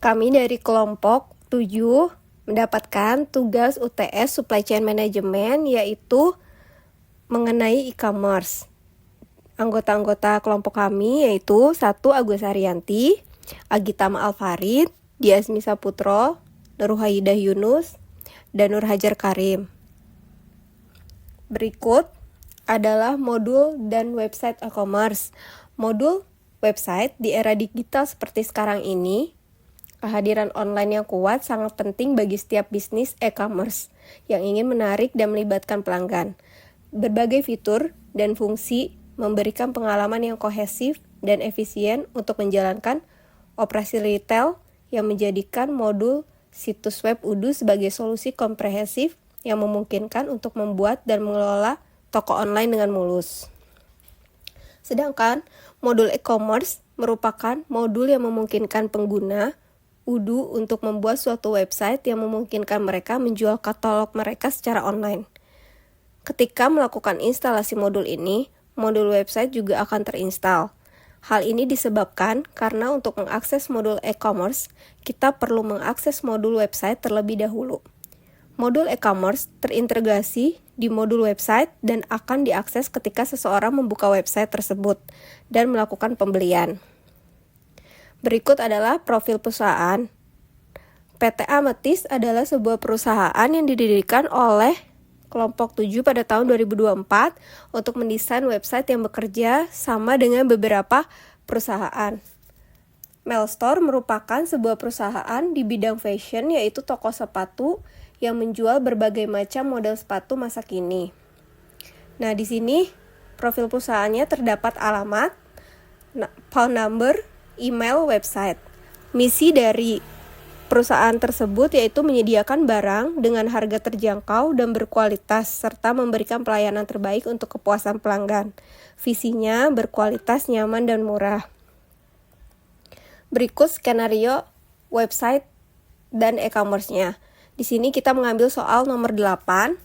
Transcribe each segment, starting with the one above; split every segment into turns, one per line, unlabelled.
Kami dari kelompok 7 mendapatkan tugas UTS Supply Chain Management, yaitu mengenai e-commerce. Anggota-anggota kelompok kami yaitu 1. Agus Arianti, Agitama Alfarid, Diasmi Saputro, Nurhaidah Yunus, dan Nur Hajar Karim. Berikut adalah modul dan website e-commerce. Modul website di era digital seperti sekarang ini, kehadiran online yang kuat sangat penting bagi setiap bisnis e-commerce yang ingin menarik dan melibatkan pelanggan. Berbagai fitur dan fungsi memberikan pengalaman yang kohesif dan efisien untuk menjalankan operasi retail yang menjadikan modul situs web Udu sebagai solusi komprehensif yang memungkinkan untuk membuat dan mengelola toko online dengan mulus. Sedangkan modul e-commerce merupakan modul yang memungkinkan pengguna Udu untuk membuat suatu website yang memungkinkan mereka menjual katalog mereka secara online. Ketika melakukan instalasi modul ini, modul website juga akan terinstall. Hal ini disebabkan karena untuk mengakses modul e-commerce, kita perlu mengakses modul website terlebih dahulu. Modul e-commerce terintegrasi di modul website dan akan diakses ketika seseorang membuka website tersebut dan melakukan pembelian. Berikut adalah profil perusahaan. PT Amethyst adalah sebuah perusahaan yang didirikan oleh kelompok 7 pada tahun 2024 untuk mendesain website yang bekerja sama dengan beberapa perusahaan. Melstore merupakan sebuah perusahaan di bidang fashion, yaitu toko sepatu yang menjual berbagai macam model sepatu masa kini. Nah, di sini profil perusahaannya terdapat alamat, phone number, email, website. Misi dari perusahaan tersebut yaitu menyediakan barang dengan harga terjangkau dan berkualitas serta memberikan pelayanan terbaik untuk kepuasan pelanggan. Visinya berkualitas, nyaman, dan murah. Berikut skenario website dan e-commerce-nya. Di sini kita mengambil soal nomor 8,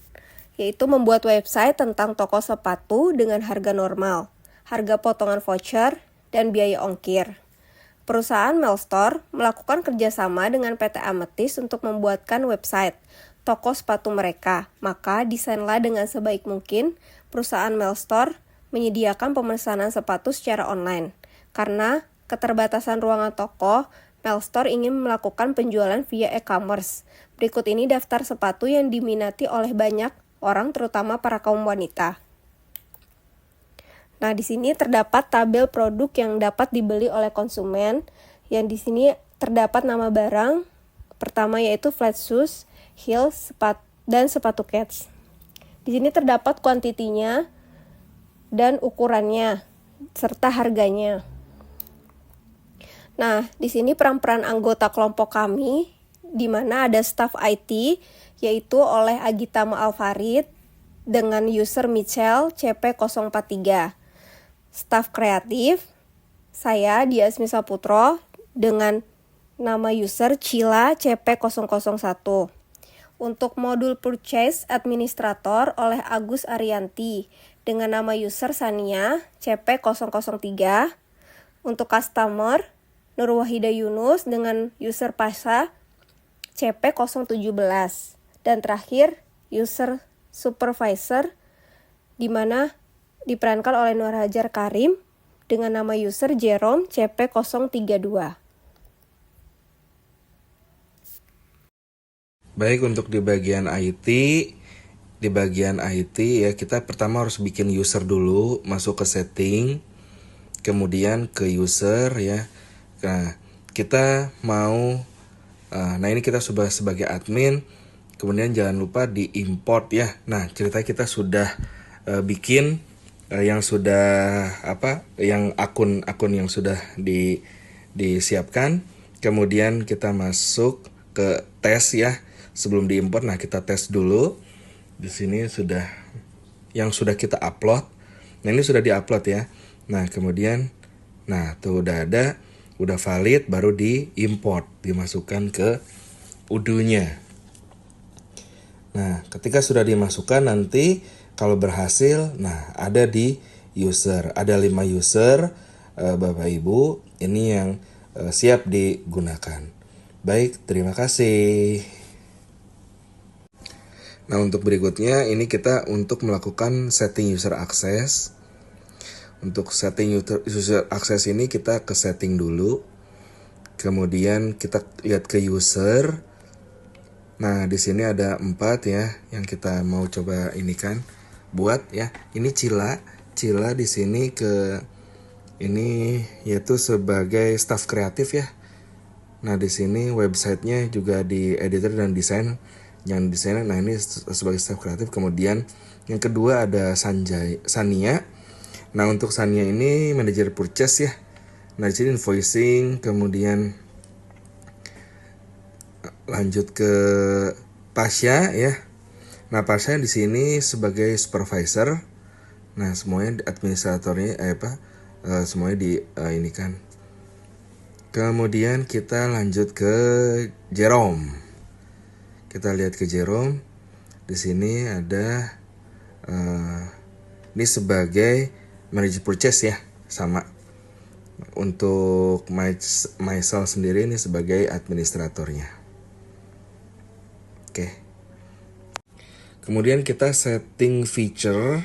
yaitu membuat website tentang toko sepatu dengan harga normal, harga potongan voucher, dan biaya ongkir. Perusahaan Melstore melakukan kerjasama dengan PT Amethyst untuk membuatkan website toko sepatu mereka. Maka desainlah dengan sebaik mungkin. Perusahaan Melstore menyediakan pemesanan sepatu secara online. Karena keterbatasan ruangan toko, Melstore ingin melakukan penjualan via e-commerce. Berikut ini daftar sepatu yang diminati oleh banyak orang, terutama para kaum wanita. Nah, di sini terdapat tabel produk yang dapat dibeli oleh konsumen. Yang di sini terdapat nama barang. Pertama yaitu flat shoes, heels, dan sepatu kets. Di sini terdapat kuantitinya dan ukurannya serta harganya. Nah, di sini peran-peran anggota kelompok kami, di mana ada staf IT, yaitu oleh Agitama Alfarid dengan user Michelle CP043. Staf kreatif, saya Diasmi Saputro dengan nama user Cila CP001. Untuk modul purchase administrator oleh Agus Arianti dengan nama user Sania CP003. Untuk customer, Nurhaidah Yunus dengan user Pasha CP017. Dan terakhir, user supervisor di mana diperankan oleh Nur Hajar Karim dengan nama user Jerome CP032.
Baik, untuk di bagian IT ya, kita pertama harus bikin user dulu, masuk ke setting, kemudian ke user ya. Nah, kita mau ini kita sudah sebagai admin, kemudian jangan lupa di import ya. Nah, ceritanya kita sudah bikin yang sudah yang akun yang sudah disiapkan. Kemudian kita masuk ke tes ya. Sebelum diimport, nah kita tes dulu. Di sini sudah kita upload. Nah, ini sudah diupload ya. Nah, kemudian tuh udah ada, udah valid, baru diimport, dimasukkan ke Udu-nya. Nah, ketika sudah dimasukkan nanti kalau berhasil, nah ada di user, ada 5 user, Bapak Ibu, ini yang siap digunakan. Baik, terima kasih. Nah, untuk berikutnya ini kita untuk melakukan setting user access. Untuk setting user access ini kita ke setting dulu. Kemudian kita lihat ke user. Nah, di sini ada 4 ya yang kita mau coba ini kan buat ya. Ini Cila di sini ke ini yaitu sebagai staff kreatif ya. Nah, di sini websitenya juga di editor dan desain. Yang desainer, nah ini sebagai staff kreatif. Kemudian yang kedua ada Sania. Nah, untuk Sania ini manajer purchase ya. Nah, di sini invoicing, kemudian lanjut ke Pasha ya. Nah, Pasha di sini sebagai supervisor. Nah, semuanya administratornya semuanya di ini kan. Kemudian kita lanjut ke Jerome. Kita lihat ke Jerome. Di sini ada ini sebagai manager purchase ya, sama. Untuk myself sendiri ini sebagai administratornya. Oke. Kemudian kita setting feature.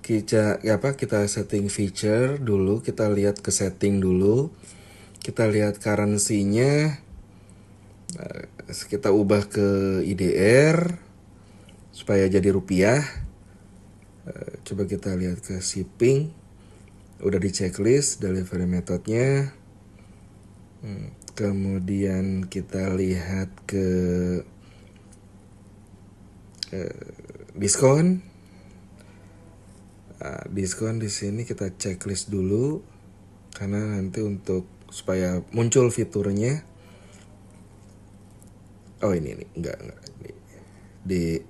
Kita setting feature dulu, kita lihat ke setting dulu. Kita lihat currency-nya. Kita ubah ke IDR supaya jadi rupiah. Coba kita lihat ke shipping. Udah di checklist delivery methodnya. Kemudian kita lihat ke diskon. Diskon di sini kita checklist dulu karena nanti untuk supaya muncul fiturnya. Oh ini enggak di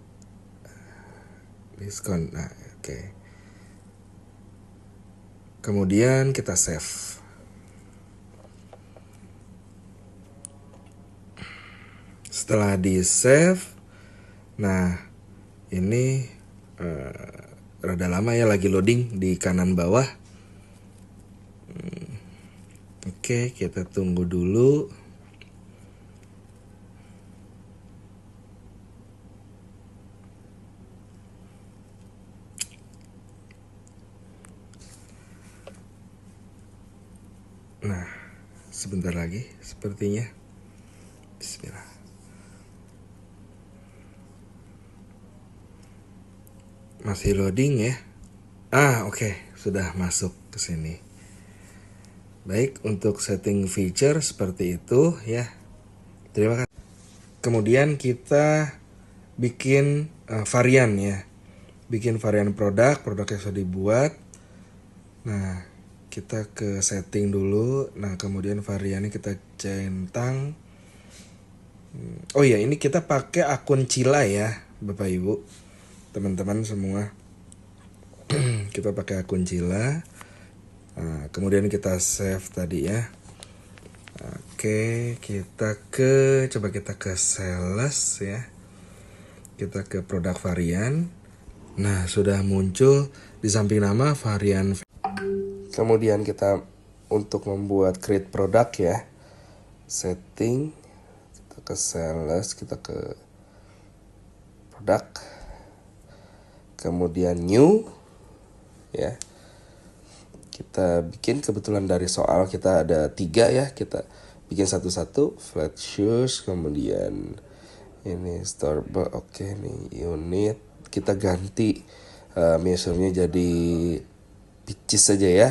diskon. Nah, oke. Kemudian kita save. Setelah di save, nah ini rada lama ya, lagi loading di kanan bawah. Oke, kita tunggu dulu. Nah, sebentar lagi sepertinya. Bismillah. Masih loading ya. Oke, sudah masuk ke sini. Baik, untuk setting feature seperti itu ya. Terima kasih. Kemudian kita bikin varian ya. Bikin varian produknya sudah dibuat. Nah, kita ke setting dulu. Nah, kemudian variannya kita centang. Oh iya, ini kita pakai akun Cila ya, Bapak Ibu, teman-teman semua. Kita pakai akun Cila. Nah, kemudian kita save tadi ya. Oke, coba kita ke sales ya. Kita ke produk varian. Nah, sudah muncul di samping nama varian. Kemudian kita untuk membuat create produk ya. Setting, kita ke sales, kita ke produk. Kemudian new ya. Kita bikin, kebetulan dari soal kita ada 3 ya, kita bikin satu-satu. Flat shoes, kemudian ini Starbucks. Oke, nih unit kita ganti measure-nya jadi peaches saja ya,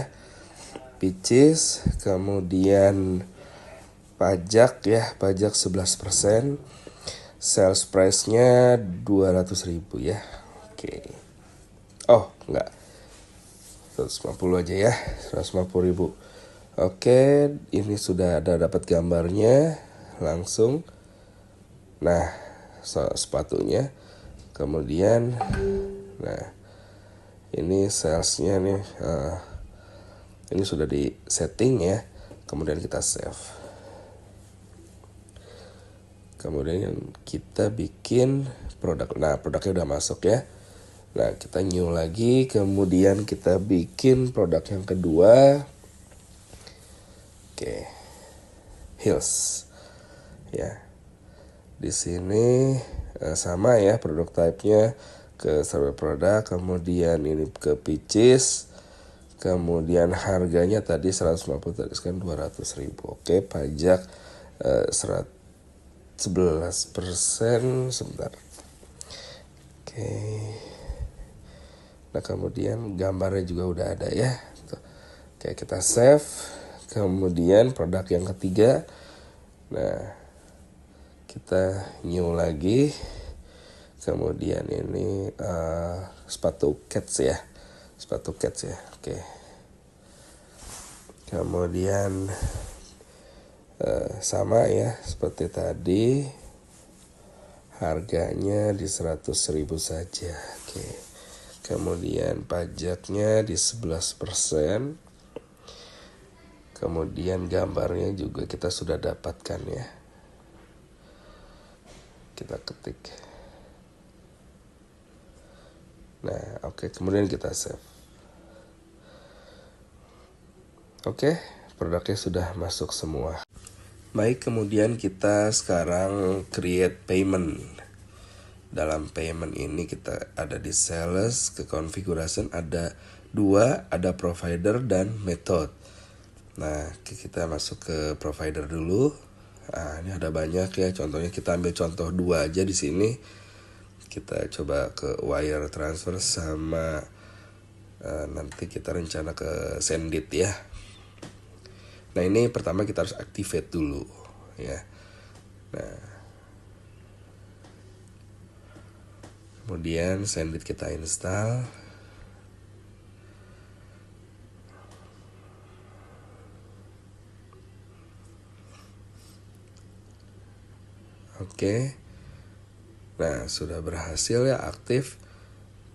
peaches. Kemudian pajak ya, pajak 11%, sales price-nya 200.000 ya. Oke. Oh enggak, 150 aja ya, 150.000. Oke, ini sudah ada dapat gambarnya langsung. Nah, sepatunya. Kemudian, nah ini salesnya nih. Ini sudah di setting ya. Kemudian kita save. Kemudian kita bikin produk. Nah, produknya udah masuk ya. Nah, kita new lagi, kemudian kita bikin produk yang kedua. Oke. Heels.
Ya. Di sini sama ya produk type-nya ke survei produk, kemudian ini ke Peaches, kemudian harganya tadi 150 tadi sekarang 200.000. Oke, pajak 11%, sebentar. Oke. Nah, kemudian gambarnya juga udah ada ya. Tuh. Oke, kita save. Kemudian produk yang ketiga. Nah, kita new lagi. Kemudian ini sepatu cats ya. Sepatu cats ya. Oke. Kemudian sama ya seperti tadi. Harganya di 100.000 saja. Oke. Kemudian pajaknya di 11%. Kemudian gambarnya juga kita sudah dapatkan ya. Kita ketik. Nah, oke, kemudian kita save. Oke, produknya sudah masuk semua. Baik, kemudian kita sekarang create payment. Dalam payment ini kita ada di sales, ke configuration ada 2, ada provider dan method. Nah, kita masuk ke provider dulu. Nah, ini ada banyak ya, contohnya kita ambil contoh 2 aja di sini. Kita coba ke wire transfer sama nanti kita rencana ke sendit ya. Nah, ini pertama kita harus activate dulu ya. Nah, kemudian sendit kita install. Oke. Nah, sudah berhasil ya, aktif.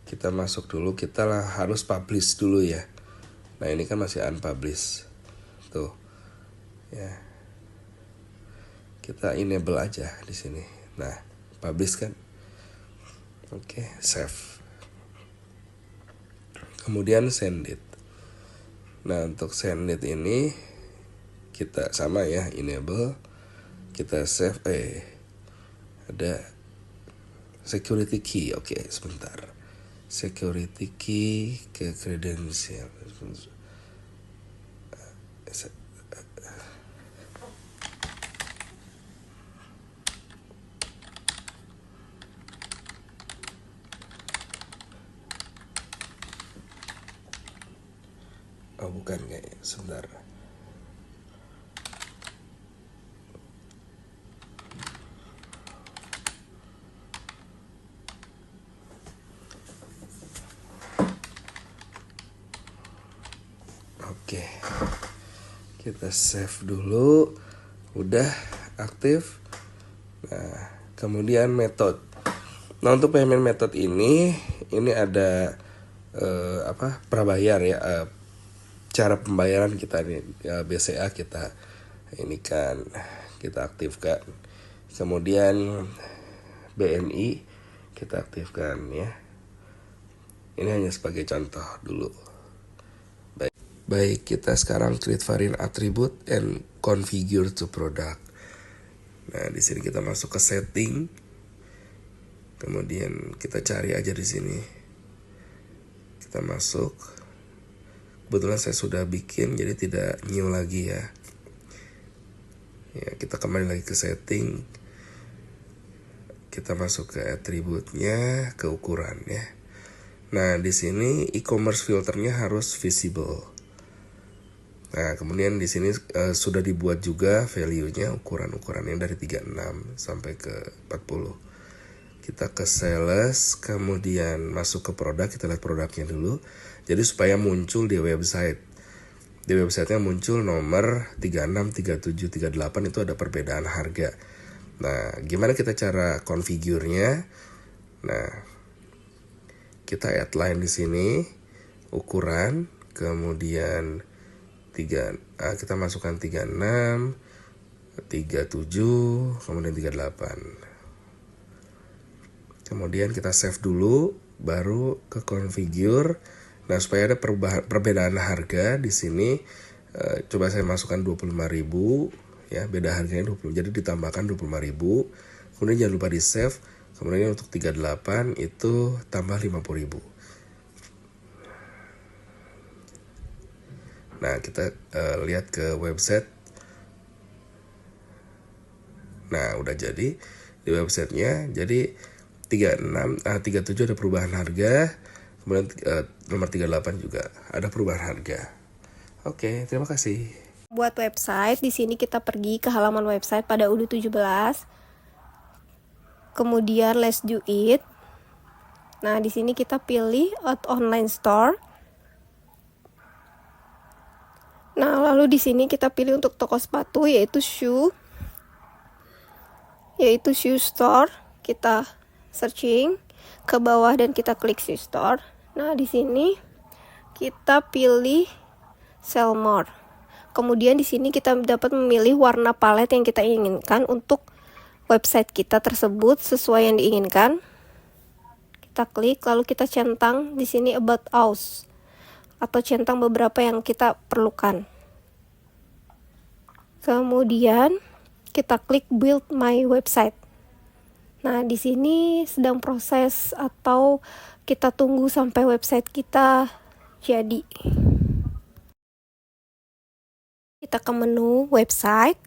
Kita masuk dulu, kita harus publish dulu ya. Nah, ini kan masih unpublish. Tuh. Ya. Kita enable aja di sini. Nah, publish kan. Oke, save. Kemudian send it. Nah, untuk send it ini kita sama ya, enable. Kita save, ada security key. Oke, sebentar. Security key ke credential. Oh, bukan kayaknya, sebentar. Oke. Kita save dulu. Udah aktif. Nah, kemudian method. Nah, untuk payment method ini ada prabayar ya, cara pembayaran kita nih, BCA kita ini kan kita aktifkan. Kemudian BNI kita aktifkan ya. Ini hanya sebagai contoh dulu. Baik, kita sekarang create variant attribute and configure to product. Nah, di sini kita masuk ke setting. Kemudian kita cari aja di sini. Kita masuk. Kebetulan saya sudah bikin, jadi tidak new lagi ya. Ya, kita kembali lagi ke setting. Kita masuk ke atributnya, ke ukuran ya. Nah, di sini e-commerce filternya harus visible. Nah, kemudian di sini sudah dibuat juga value-nya, ukuran-ukurannya dari 36 sampai ke 40. Kita ke sales, kemudian masuk ke produk, kita lihat produknya dulu. Jadi supaya muncul di website. Di websitenya muncul nomor 36, 37, 38 itu ada perbedaan harga. Nah, gimana kita cara configure-nya? Nah, kita add line di sini, ukuran, kemudian kita masukkan 36, 37, kemudian 38. Kemudian kita save dulu, baru ke configure. Nah, supaya ada perbedaan harga di sini, coba saya masukkan 25.000 ya, beda harganya 20. Jadi ditambahkan 25.000. Kemudian jangan lupa di save. Kemudian untuk 38 itu tambah 50.000. Nah, kita lihat ke website. Nah, udah jadi di websitenya. Jadi 37 ada perubahan harga. Kemudian nomor 38 juga ada perubahan harga. Oke, terima kasih.
Buat website, di sini kita pergi ke halaman website pada UDU 17. Kemudian Let's Do It. Nah, di sini kita pilih Add Online Store. Nah, lalu di sini kita pilih untuk toko sepatu yaitu shoe store. Kita searching ke bawah dan kita klik shoe store. Nah, di sini kita pilih Sell More. Kemudian di sini kita dapat memilih warna palet yang kita inginkan untuk website kita tersebut sesuai yang diinginkan. Kita klik lalu kita centang di sini About Us atau centang beberapa yang kita perlukan. Kemudian kita klik Build My Website. Nah, di sini sedang proses atau kita tunggu sampai website kita jadi. Kita ke menu website.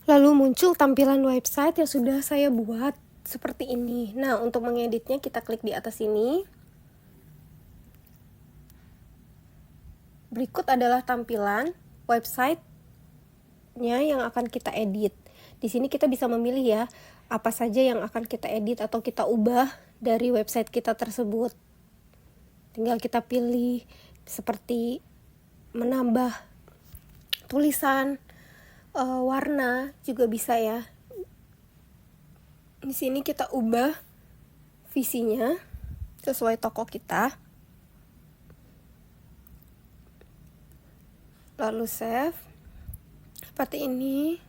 Lalu muncul tampilan website yang sudah saya buat seperti ini. Nah, untuk mengeditnya kita klik di atas ini. Berikut adalah tampilan website-nya yang akan kita edit. Di sini kita bisa memilih ya, apa saja yang akan kita edit atau kita ubah dari website kita tersebut. Tinggal kita pilih seperti menambah tulisan, warna juga bisa ya. Di sini kita ubah visinya sesuai toko kita. Lalu save seperti ini.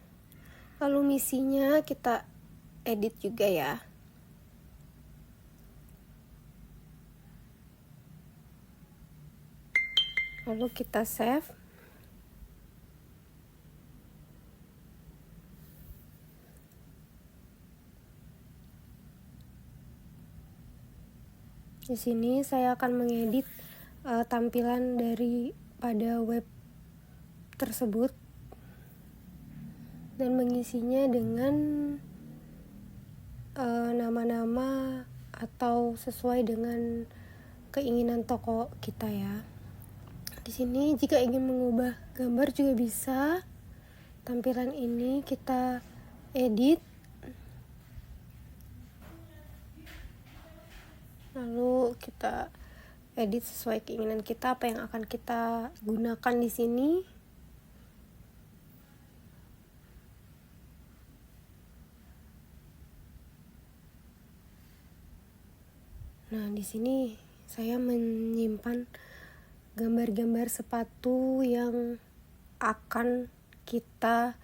Lalu misinya kita edit juga ya. Lalu kita save. Di sini saya akan mengedit tampilan daripada web tersebut dan mengisinya dengan nama-nama atau sesuai dengan keinginan toko kita ya. Di sini jika ingin mengubah gambar juga bisa. Tampilan ini kita edit. Lalu kita edit sesuai keinginan kita apa yang akan kita gunakan di sini. Nah, di sini saya menyimpan gambar-gambar sepatu yang akan kita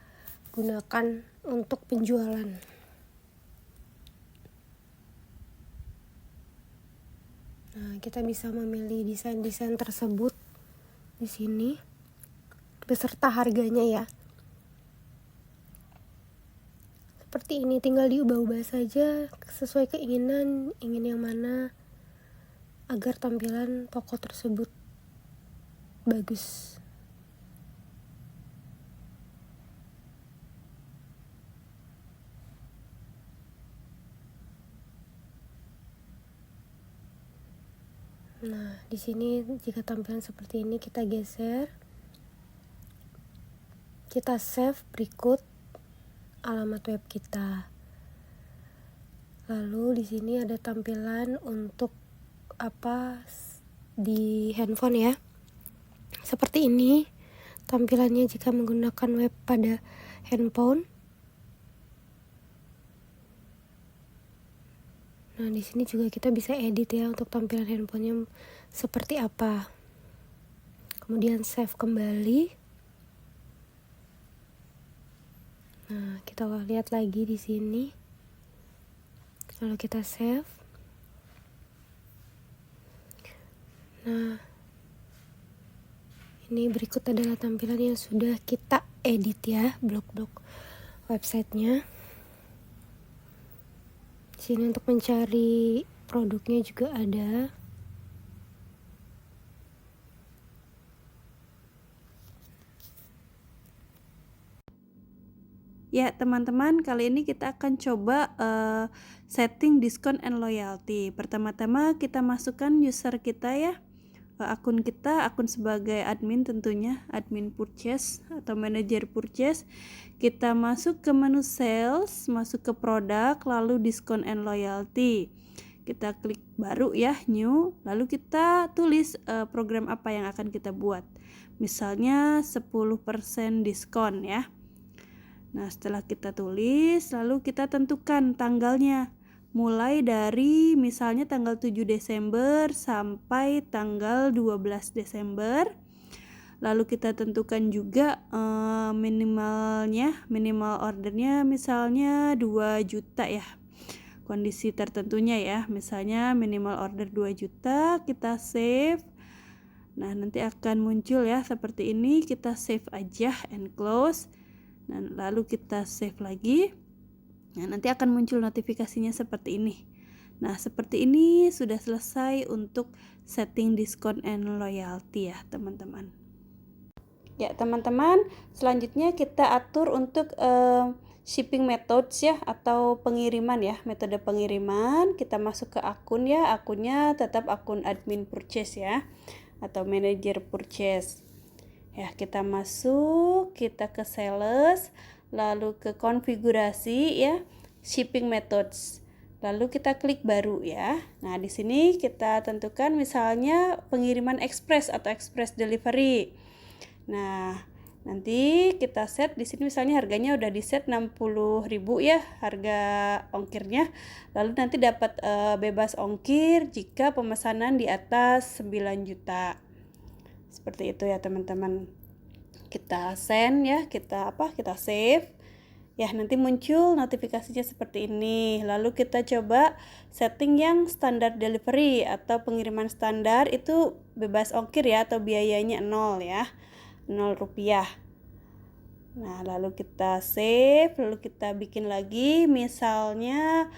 gunakan untuk penjualan. Nah, kita bisa memilih desain-desain tersebut di sini beserta harganya ya. Seperti ini, tinggal diubah-ubah saja sesuai keinginan, ingin yang mana agar tampilan toko tersebut bagus. Nah, di sini jika tampilan seperti ini kita geser. Kita save berikut alamat web kita. Lalu di sini ada tampilan untuk di handphone ya. Seperti ini tampilannya jika menggunakan web pada handphone. Nah, di sini juga kita bisa edit ya untuk tampilan handphonenya seperti apa. Kemudian save kembali. Nah, kita lihat lagi di sini. Lalu kita save. Nah, ini berikut adalah tampilan yang sudah kita edit ya, blok-blok websitenya. Sini untuk mencari produknya juga ada.
Ya teman-teman, kali ini kita akan coba setting discount and loyalty. Pertama-tama kita masukkan user kita ya, akun kita, akun sebagai admin tentunya, admin purchase atau manager purchase. Kita masuk ke menu sales, masuk ke produk, lalu discount and loyalty. Kita klik baru ya, new, lalu kita tulis program apa yang akan kita buat. Misalnya 10% diskon ya. Nah, setelah kita tulis, lalu kita tentukan tanggalnya. Mulai dari misalnya tanggal 7 Desember sampai tanggal 12 Desember. Lalu kita tentukan juga minimal ordernya misalnya 2 juta ya. Kondisi tertentunya ya, misalnya minimal order 2 juta, kita save. Nah, nanti akan muncul ya seperti ini, kita save aja and close. Nah, lalu kita save lagi. Nah, nanti akan muncul notifikasinya seperti ini. Nah, seperti ini sudah selesai untuk setting discount and loyalty ya, teman-teman. Ya, teman-teman, selanjutnya kita atur untuk shipping methods ya, atau pengiriman ya, metode pengiriman. Kita masuk ke akun ya, akunnya tetap akun admin purchase ya, atau manager purchase. Ya, kita masuk, kita ke sales, lalu ke konfigurasi ya, shipping methods. Lalu kita klik baru ya. Nah, di sini kita tentukan misalnya pengiriman express atau express delivery. Nah, nanti kita set di sini misalnya harganya udah di set 60.000 ya, harga ongkirnya. Lalu nanti dapat bebas ongkir jika pemesanan di atas 9 juta. Seperti itu ya teman-teman. Kita send ya, kita save. Ya, nanti muncul notifikasinya seperti ini. Lalu kita coba setting yang standar delivery atau pengiriman standar, itu bebas ongkir ya, atau biayanya 0 ya. 0 rupiah. Nah, lalu kita save, lalu kita bikin lagi misalnya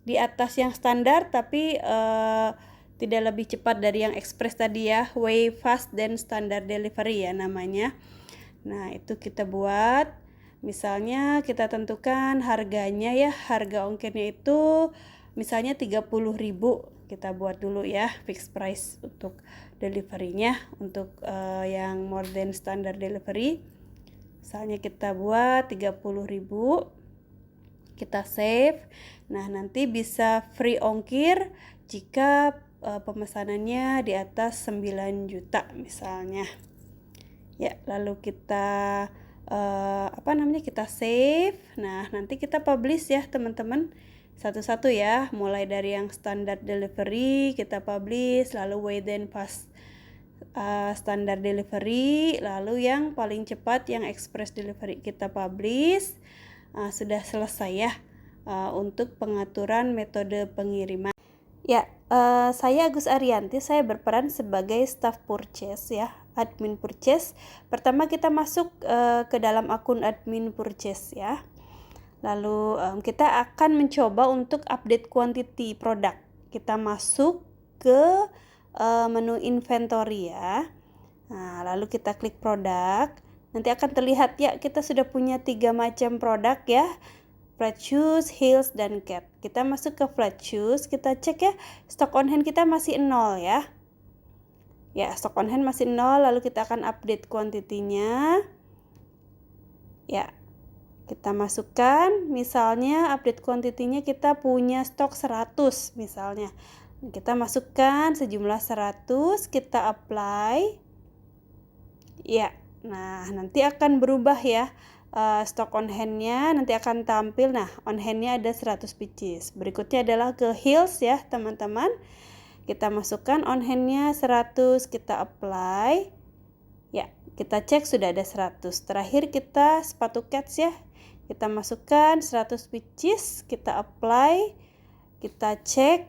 di atas yang standar tapi tidak lebih cepat dari yang express tadi ya, way fast dan standard delivery ya namanya. Nah, itu kita buat, misalnya kita tentukan harganya ya, harga ongkirnya itu misalnya 30.000, kita buat dulu ya fixed price untuk deliverynya, untuk yang more than standard delivery. Misalnya kita buat 30.000, kita save. Nah, nanti bisa free ongkir jika pemesanannya di atas 9 juta misalnya. Ya, lalu kita kita save. Nah, nanti kita publish ya teman-teman, satu-satu ya, mulai dari yang standard delivery kita publish, lalu way then fast standard delivery, lalu yang paling cepat yang express delivery kita publish. Sudah selesai ya untuk pengaturan metode pengiriman. Ya, saya Agus Arianti, saya berperan sebagai staff purchase ya, admin purchase. Pertama kita masuk ke dalam akun admin purchase ya. Lalu kita akan mencoba untuk update quantity produk. Kita masuk ke menu inventory ya. Nah, lalu kita klik produk. Nanti akan terlihat ya, kita sudah punya 3 macam produk ya. Flat shoes, heels, dan cat. Kita masuk ke flat shoes, kita cek ya, stok on hand kita masih 0 ya. Ya, stok on hand masih 0, lalu kita akan update kuantitinya. Ya, kita masukkan, misalnya update kuantitinya kita punya stok 100 misalnya. Kita masukkan sejumlah 100, kita apply. Ya, nah nanti akan berubah ya. Stok on hand-nya nanti akan tampil. Nah, on hand-nya ada 100 pieces. Berikutnya adalah ke heels ya teman-teman. Kita masukkan on hand-nya 100, kita apply. Ya, kita cek sudah ada 100. Terakhir kita sepatu cats ya. Kita masukkan 100 pieces, kita apply. Kita cek.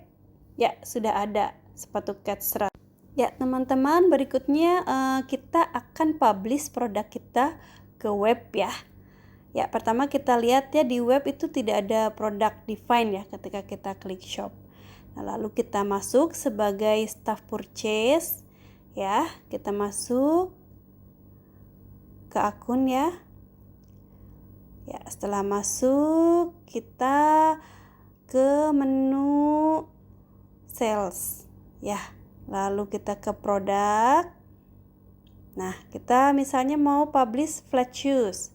Ya, sudah ada sepatu cats 100. Ya teman-teman, berikutnya kita akan publish produk kita ke web ya. Ya, pertama kita lihat ya, di web itu tidak ada produk define ya ketika kita klik shop. Nah, lalu kita masuk sebagai staff purchase ya. Kita masuk ke akun ya. Ya, setelah masuk kita ke menu sales ya. Lalu kita ke produk. Nah, kita misalnya mau publish flat shoes.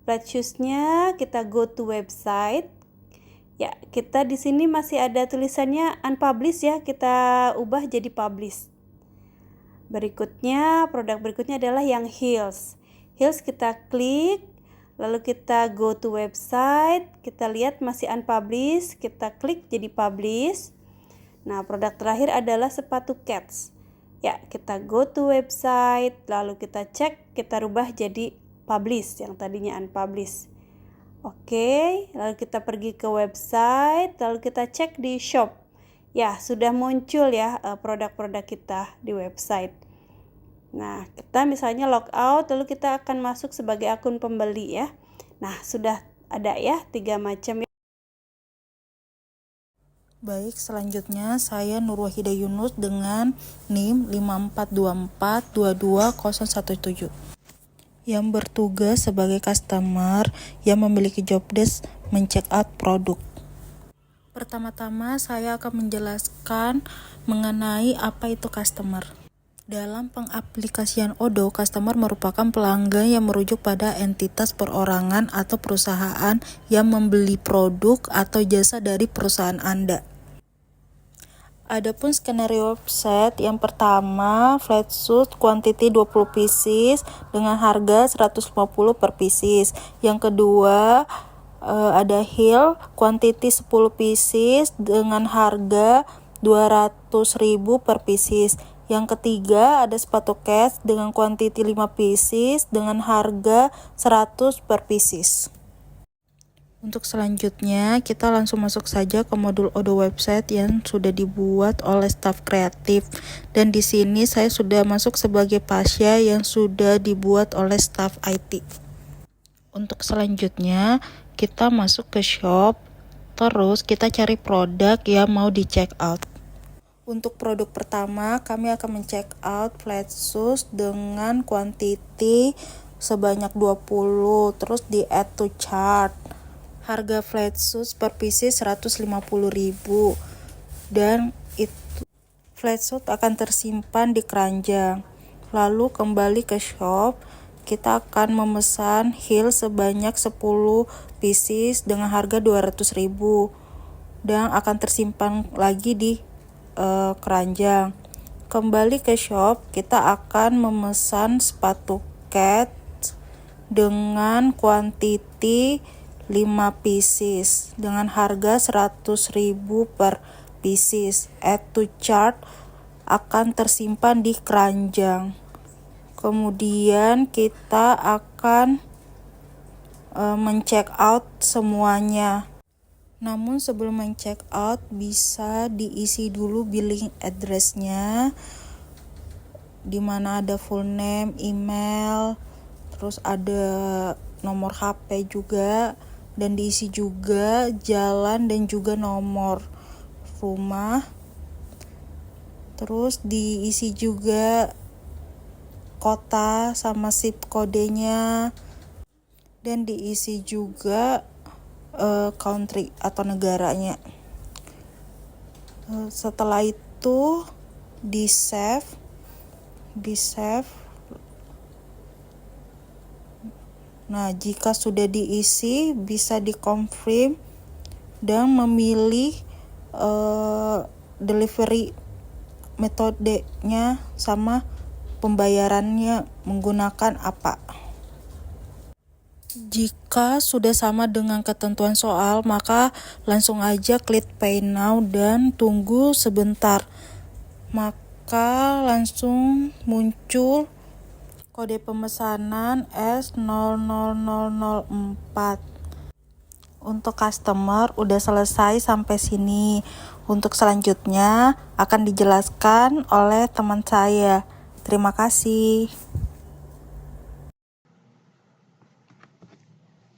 Flat shoes-nya kita go to website. Ya, kita di sini masih ada tulisannya unpublished ya, kita ubah jadi publish. Berikutnya, produk berikutnya adalah yang heels. Heels kita klik, lalu kita go to website, kita lihat masih unpublished, kita klik jadi publish. Nah, produk terakhir adalah sepatu cats. Ya, kita go to website, lalu kita cek, kita rubah jadi publish yang tadinya unpublished. Oke, lalu kita pergi ke website, lalu kita cek di shop. Ya, sudah muncul ya produk-produk kita di website. Nah, kita misalnya log out, lalu kita akan masuk sebagai akun pembeli ya. Nah, sudah ada ya 3 macam ya.
Baik, selanjutnya saya Nur Wahida Yunus dengan NIM 542422017 yang bertugas sebagai customer yang memiliki job desk men-check out produk. Pertama-tama saya akan menjelaskan mengenai apa itu customer. Dalam pengaplikasian Odoo, customer merupakan pelanggan yang merujuk pada entitas perorangan atau perusahaan yang membeli produk atau jasa dari perusahaan Anda. Adapun skenario website yang pertama, flat shoes quantity 20 pieces dengan harga 150 per pieces. Yang kedua, ada heel quantity 10 pieces dengan harga 200.000 per pieces. Yang ketiga, ada sepatu cats dengan quantity 5 pieces dengan harga 100 per pieces. Untuk selanjutnya, kita langsung masuk saja ke modul Odoo website yang sudah dibuat oleh staf kreatif. Dan di sini saya sudah masuk sebagai Pasya yang sudah dibuat oleh staf IT. Untuk selanjutnya, kita masuk ke shop, terus kita cari produk yang mau di check out. Untuk produk pertama, kami akan men-check out flat shoes dengan quantity sebanyak 20, terus di add to cart. Harga flat shoes per pieces 150.000 dan itu flat shoes akan tersimpan di keranjang. Lalu kembali ke shop, kita akan memesan heel sebanyak 10 pieces dengan harga 200.000 dan akan tersimpan lagi di keranjang. Kembali ke shop, kita akan memesan sepatu cat dengan quantity 5 pieces dengan harga 100.000 per pieces. Add to chart akan tersimpan di keranjang. Kemudian kita akan men-check out semuanya. Namun sebelum men-check out bisa diisi dulu billing address-nya, di mana ada full name, email, terus ada nomor HP juga, dan diisi juga jalan dan juga nomor rumah. Terus diisi juga kota sama zip kodenya, dan diisi juga country atau negaranya. Setelah itu di save. Nah, jika sudah diisi, bisa di-confirm dan memilih delivery metodenya sama pembayarannya menggunakan apa. Jika sudah sama dengan ketentuan soal, maka langsung aja klik pay now dan tunggu sebentar. Maka langsung muncul kode pemesanan S00004. Untuk customer udah selesai sampai sini. Untuk selanjutnya akan dijelaskan oleh teman saya. Terima kasih.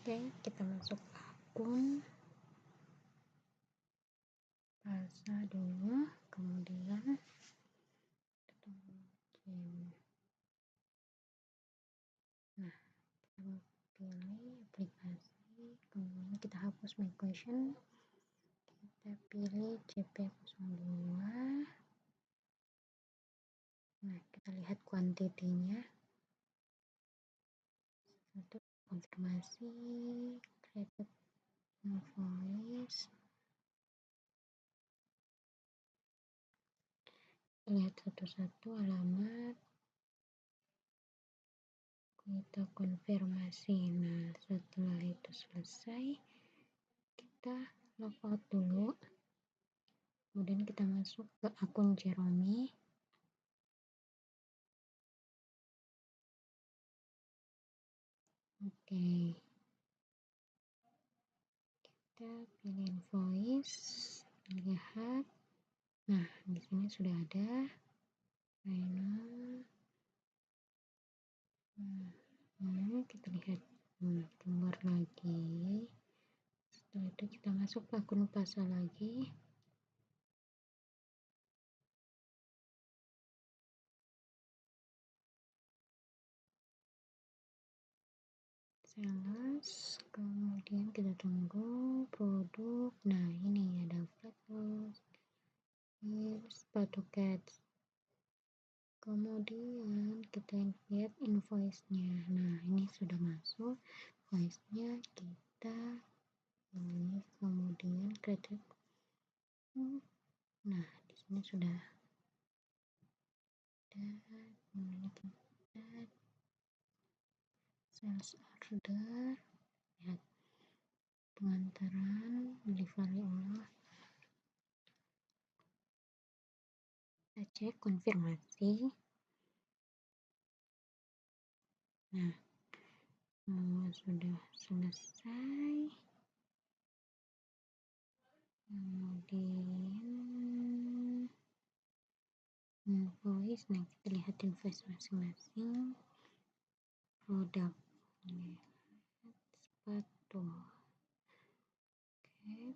Oke, kita masuk akun, pasang dulu, kemudian kita login. Nah, kita pilih aplikasi, kemudian kita hapus my question, kita pilih CP02. Nah, kita lihat kuantitinya. Satu, konfirmasi, created invoice. Lihat satu-satu alamat, kita konfirmasi. Nah, setelah itu selesai, kita logout dulu, kemudian kita masuk ke akun Jeremy. Oke, kita pilih invoice, lihat. Nah, di sini sudah ada final. Kita lihat, keluar lagi. Setelah itu kita masuk ke akun pasar lagi. Sales, kemudian kita tunggu produk. Nah, ini ada flat sepatu cats. Kemudian kita lihat invoice-nya. Nah, ini sudah masuk invoice-nya, kita ini kemudian kredit. Nah, di sini sudah ada, ini kita sales order, lihat pengantaran, delivery Allah. Kita cek konfirmasi. Nah, sudah selesai. Kemudian invoice. Nah, kita lihat invoice masing-masing produk. Ini sepatu. Oke,